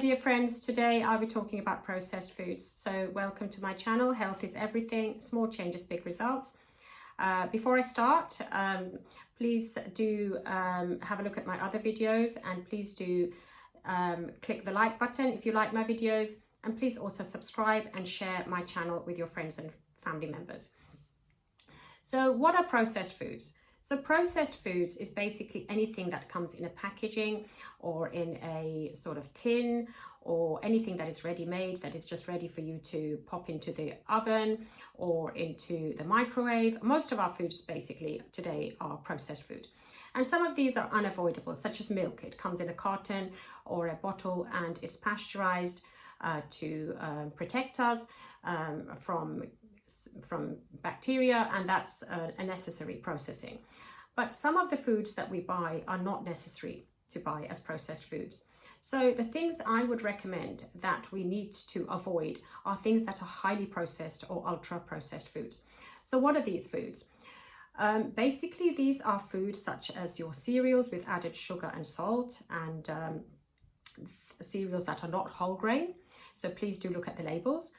Dear friends, today I'll be talking about processed foods. So welcome to my channel, Health is Everything, Small Changes, Big Results. Before I start, please do have a look at my other videos, and please do click the like button if you like my videos, and please also subscribe and share my channel with your friends and family members. So what are processed foods? So processed foods is basically anything that comes in a packaging or in a sort of tin, or anything that is ready-made, that is just ready for you to pop into the oven or into the microwave. Most of our foods basically today are processed food. And some of these are unavoidable, such as milk. It comes in a carton or a bottle and it's pasteurized to protect us from bacteria, and that's a necessary processing. But some of the foods that we buy are not necessary to buy as processed foods. So the things I would recommend that we need to avoid are things that are highly processed or ultra processed foods. So what are these foods? Basically, these are foods such as your cereals with added sugar and salt, and cereals that are not whole grain. So please do look at the labels.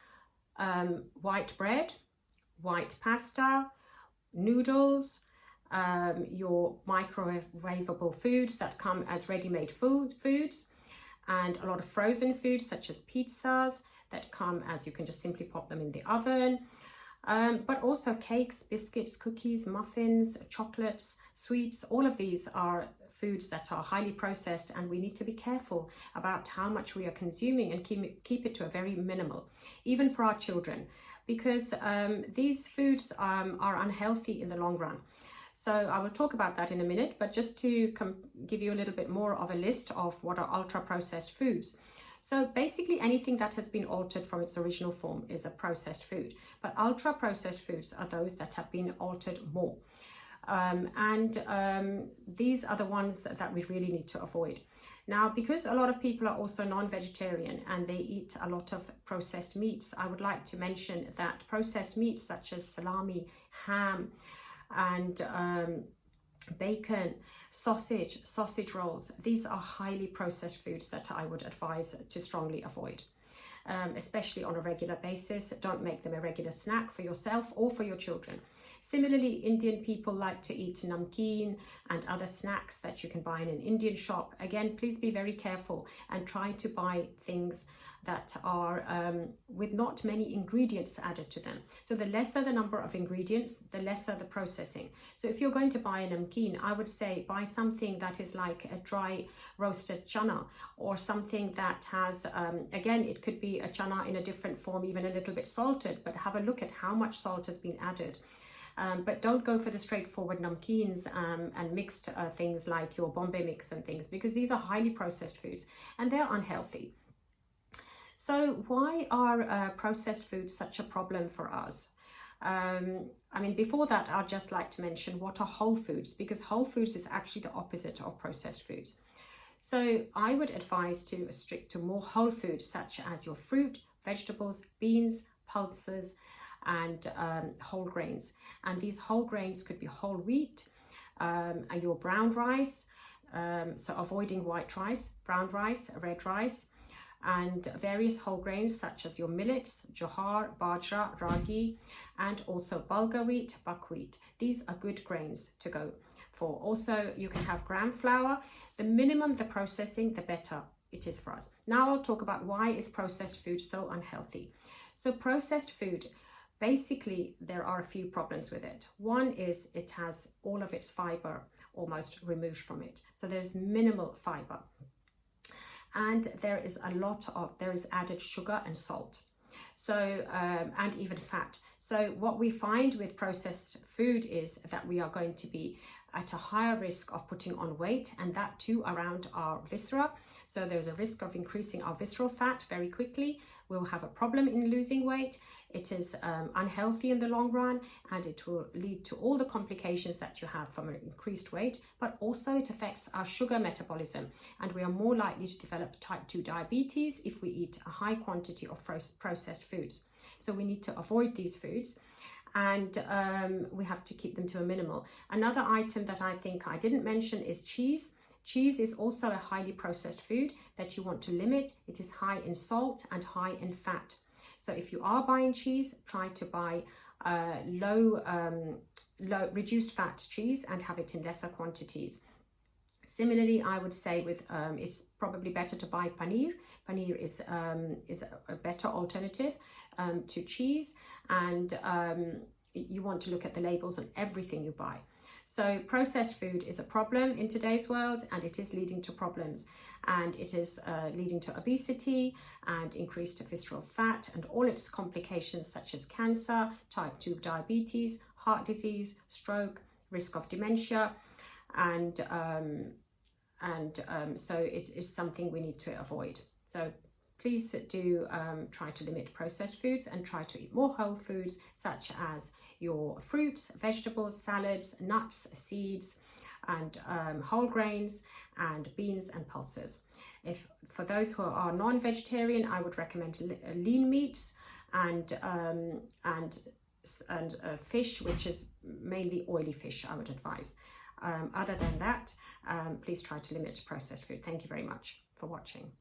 White bread, white pasta, noodles, your microwavable foods that come as ready-made foods, and a lot of frozen foods such as pizzas that come as you can just simply pop them in the oven, but also cakes, biscuits, cookies, muffins, chocolates, sweets. All of these are foods that are highly processed, and we need to be careful about how much we are consuming and keep it to a very minimal, even for our children, because these foods are unhealthy in the long run. So I will talk about that in a minute, but just to give you a little bit more of a list of what are ultra processed foods. So basically anything that has been altered from its original form is a processed food, but ultra processed foods are those that have been altered more. These are the ones that we really need to avoid. Now, because a lot of people are also non-vegetarian and they eat a lot of processed meats, I would like to mention that processed meats such as salami, ham, and bacon, sausage rolls, these are highly processed foods that I would advise to strongly avoid, especially on a regular basis. Don't make them a regular snack for yourself or for your children. Similarly, Indian people like to eat namkeen and other snacks that you can buy in an Indian shop. Again, please be very careful and try to buy things that are with not many ingredients added to them. So the lesser the number of ingredients, the lesser the processing. So if you're going to buy a namkeen, I would say buy something that is like a dry roasted chana, or something that has, again, it could be a chana in a different form, even a little bit salted, but have a look at how much salt has been added. But don't go for the straightforward namkeens and mixed things like your Bombay mix and things, because these are highly processed foods and they're unhealthy. So why are processed foods such a problem for us? Before that, I'd just like to mention what are whole foods, because whole foods is actually the opposite of processed foods. So I would advise to stick to more whole foods such as your fruit, vegetables, beans, pulses, and whole grains. And these whole grains could be whole wheat, and your brown rice, so avoiding white rice, brown rice, red rice, and various whole grains such as your millets, jowar, bajra, ragi, and also bulgur wheat, buckwheat. These are good grains to go for. Also, you can have gram flour. The minimum the processing, the better it is for us. Now I'll talk about why is processed food so unhealthy. So processed food, basically, there are a few problems with it. One is it has all of its fiber almost removed from it. So there's minimal fiber. And there is added sugar and salt. So, and even fat. So what we find with processed food is that we are going to be at a higher risk of putting on weight, and that too around our viscera. So there's a risk of increasing our visceral fat very quickly. We'll have a problem in losing weight. It is unhealthy in the long run, and it will lead to all the complications that you have from an increased weight, but also it affects our sugar metabolism, and we are more likely to develop type 2 diabetes if we eat a high quantity of processed foods. So we need to avoid these foods, and we have to keep them to a minimal. Another item that I think I didn't mention is cheese. Cheese is also a highly processed food. that you want to limit, it is high in salt and high in fat. So if you are buying cheese, try to buy low reduced fat cheese and have it in lesser quantities. Similarly, I would say with it's probably better to buy paneer. Paneer is a better alternative to cheese, and you want to look at the labels on everything you buy. So processed food is a problem in today's world, and it is leading to problems, and it is leading to obesity and increased visceral fat and all its complications such as cancer, type 2 diabetes, heart disease, stroke, risk of dementia, and so it is something we need to avoid. So please do try to limit processed foods and try to eat more whole foods such as your fruits, vegetables, salads, nuts, seeds, and whole grains, and beans and pulses. If for those who are non-vegetarian, I would recommend lean meats and fish, which is mainly oily fish, I would advise. Other than that, please try to limit processed food. Thank you very much for watching.